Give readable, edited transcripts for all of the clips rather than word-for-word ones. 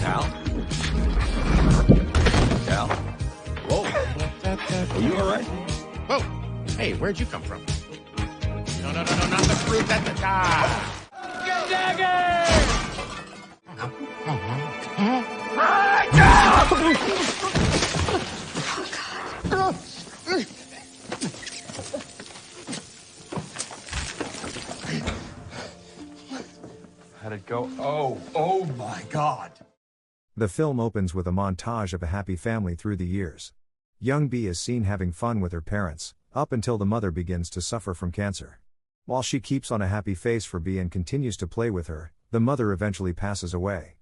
Cal? Cal? Whoa. Are you alright? Whoa! Hey, where'd you come from? No, not the fruit, that's the... Get Dagger! How'd it go? Oh my God. The film opens with a montage of a happy family through the years. Young Bee is seen having fun with her parents, up until the mother begins to suffer from cancer. While she keeps on a happy face for Bee and continues to play with her, the mother eventually passes away.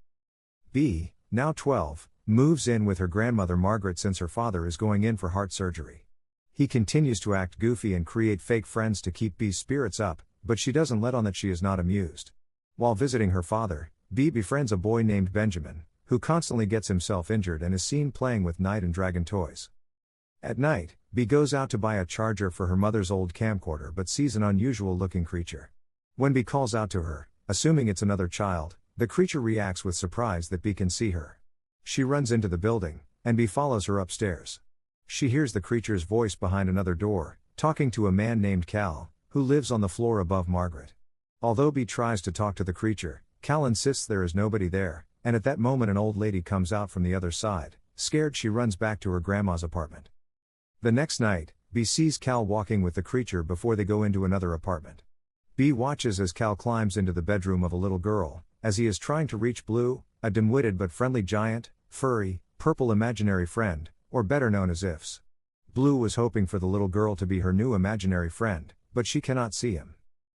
Bee, now 12, moves in with her grandmother Margaret since her father is going in for heart surgery. He continues to act goofy and create fake friends to keep Bee's spirits up, but she doesn't let on that she is not amused. While visiting her father, Bee befriends a boy named Benjamin, who constantly gets himself injured and is seen playing with knight and dragon toys. At night, Bee goes out to buy a charger for her mother's old camcorder but sees an unusual-looking creature. When Bee calls out to her, assuming it's another child, the creature reacts with surprise that Bee can see her. She runs into the building, and Bee follows her upstairs. She hears the creature's voice behind another door, talking to a man named Cal, who lives on the floor above Margaret. Although Bee tries to talk to the creature, Cal insists there is nobody there, and at that moment an old lady comes out from the other side. Scared, she runs back to her grandma's apartment. The next night, Bee sees Cal walking with the creature before they go into another apartment. Bee watches as Cal climbs into the bedroom of a little girl, as he is trying to reach Blue, a dim-witted but friendly giant, furry, purple imaginary friend, or better known as Ifs. Blue was hoping for the little girl to be her new imaginary friend, but she cannot see him.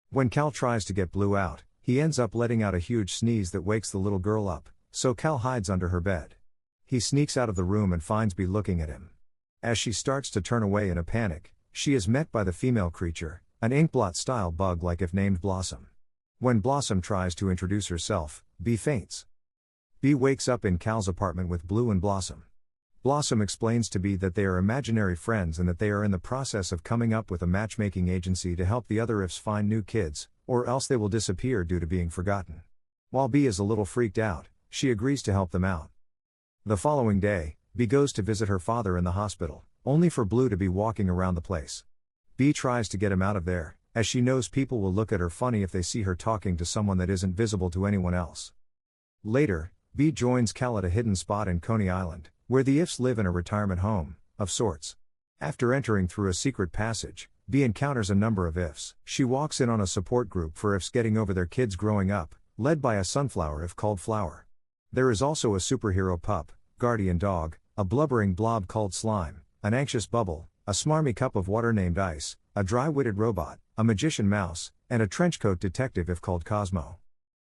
When Cal tries to get Blue out, he ends up letting out a huge sneeze that wakes the little girl up, so Cal hides under her bed. He sneaks out of the room and finds Bee looking at him. As she starts to turn away in a panic, she is met by the female creature, an inkblot-style bug like if named Blossom. When Blossom tries to introduce herself, Bee faints. Bee wakes up in Cal's apartment with Blue and Blossom. Blossom explains to Bee that they are imaginary friends and that they are in the process of coming up with a matchmaking agency to help the other Ifs find new kids, or else they will disappear due to being forgotten. While Bee is a little freaked out, she agrees to help them out. The following day, Bee goes to visit her father in the hospital, only for Blue to be walking around the place. Bee tries to get him out of there, as she knows people will look at her funny if they see her talking to someone that isn't visible to anyone else. Later, Bee joins Cal at a hidden spot in Coney Island, where the Ifs live in a retirement home, of sorts. After entering through a secret passage, Bee encounters a number of Ifs. She walks in on a support group for Ifs getting over their kids growing up, led by a sunflower If called Flower. There is also a superhero pup, guardian dog, a blubbering blob called Slime, an anxious bubble, a smarmy cup of water named Ice, a dry-witted robot, a magician mouse, and a trenchcoat detective If called Cosmo.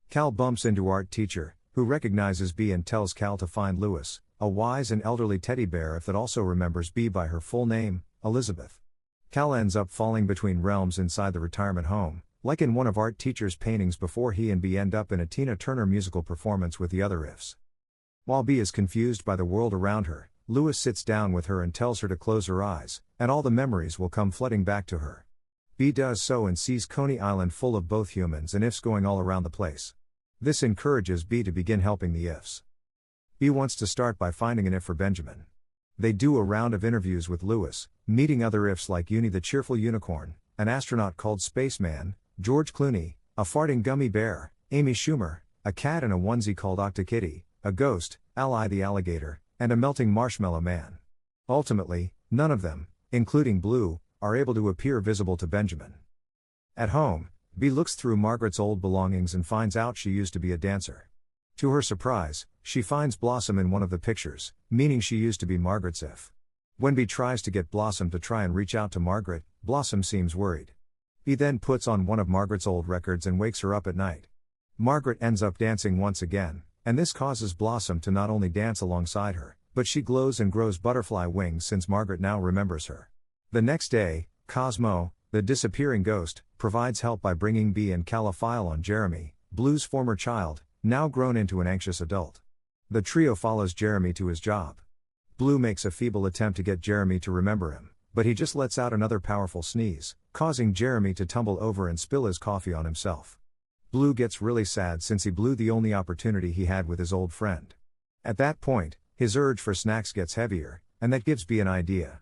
Cal bumps into art teacher, who recognizes Bee and tells Cal to find Lewis, a wise and elderly teddy bear If that also remembers Bee by her full name, Elizabeth. Cal ends up falling between realms inside the retirement home, like in one of art teacher's paintings before he and Bee end up in a Tina Turner musical performance with the other Ifs. While Bee is confused by the world around her, Lewis sits down with her and tells her to close her eyes, and all the memories will come flooding back to her. Bee does so and sees Coney Island full of both humans and Ifs going all around the place. This encourages Bee to begin helping the Ifs. Bee wants to start by finding an If for Benjamin. They do a round of interviews with Lewis, meeting other Ifs like Uni the cheerful unicorn, an astronaut called Spaceman, George Clooney, a farting gummy bear, Amy Schumer, a cat in a onesie called Octokitty, a ghost, Ally the alligator, and a melting marshmallow man. Ultimately, none of them, including Blue, are able to appear visible to Benjamin. At home, Bee looks through Margaret's old belongings and finds out she used to be a dancer. To her surprise, she finds Blossom in one of the pictures, meaning she used to be Margaret's If. When Bee tries to get Blossom to try and reach out to Margaret, Blossom seems worried. Bee then puts on one of Margaret's old records and wakes her up at night. Margaret ends up dancing once again, and this causes Blossom to not only dance alongside her, but she glows and grows butterfly wings since Margaret now remembers her. The next day, Cosmo, the disappearing ghost, provides help by bringing Bee and Cal a file on Jeremy, Blue's former child, now grown into an anxious adult. The trio follows Jeremy to his job. Blue makes a feeble attempt to get Jeremy to remember him, but he just lets out another powerful sneeze, causing Jeremy to tumble over and spill his coffee on himself. Blue gets really sad since he blew the only opportunity he had with his old friend. At that point, his urge for snacks gets heavier, and that gives Bea an idea.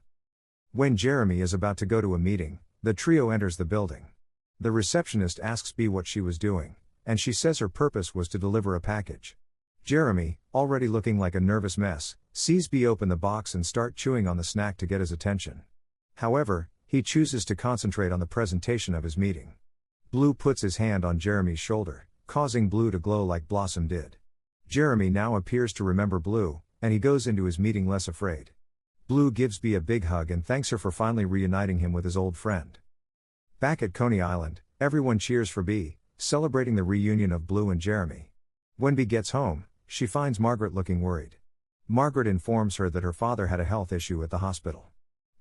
When Jeremy is about to go to a meeting, the trio enters the building. The receptionist asks Bea what she was doing, and she says her purpose was to deliver a package. Jeremy, already looking like a nervous mess, sees Bea open the box and start chewing on the snack to get his attention. However, he chooses to concentrate on the presentation of his meeting. Blue puts his hand on Jeremy's shoulder, causing Blue to glow like Blossom did. Jeremy now appears to remember Blue, and he goes into his meeting less afraid. Blue gives Bea a big hug and thanks her for finally reuniting him with his old friend. Back at Coney Island, everyone cheers for Bea, celebrating the reunion of Blue and Jeremy. When Bea gets home, she finds Margaret looking worried. Margaret informs her that her father had a health issue at the hospital.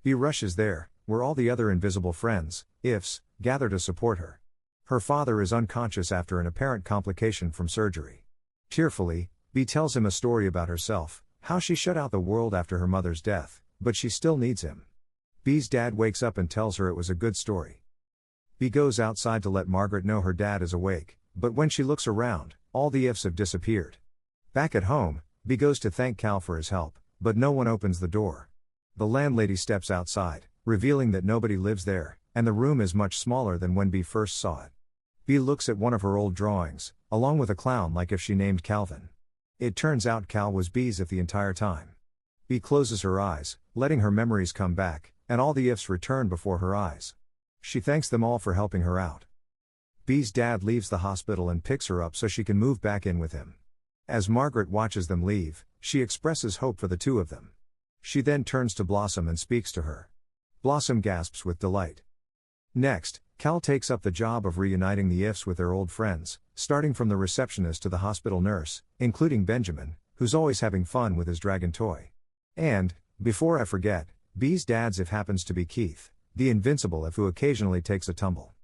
Bea rushes there, where all the other invisible friends, ifs, gather to support her. Her father is unconscious after an apparent complication from surgery. Tearfully, Bea tells him a story about herself, how she shut out the world after her mother's death, but she still needs him. Bea's dad wakes up and tells her it was a good story. Bea goes outside to let Margaret know her dad is awake, but when she looks around, all the ifs have disappeared. Back at home, Bea goes to thank Cal for his help, but no one opens the door. The landlady steps outside, revealing that nobody lives there, and the room is much smaller than when Bea first saw it. Bea looks at one of her old drawings, along with a clown like if she named Calvin. It turns out Cal was Bea's if the entire time. Bea closes her eyes, letting her memories come back, and all the ifs return before her eyes. She thanks them all for helping her out. Bea's dad leaves the hospital and picks her up so she can move back in with him. As Margaret watches them leave, she expresses hope for the two of them. She then turns to Blossom and speaks to her. Blossom gasps with delight. Next, Cal takes up the job of reuniting the ifs with their old friends, starting from the receptionist to the hospital nurse, including Benjamin, who's always having fun with his dragon toy. And, before I forget, Bea's dad's if happens to be Keith, the invincible if who occasionally takes a tumble.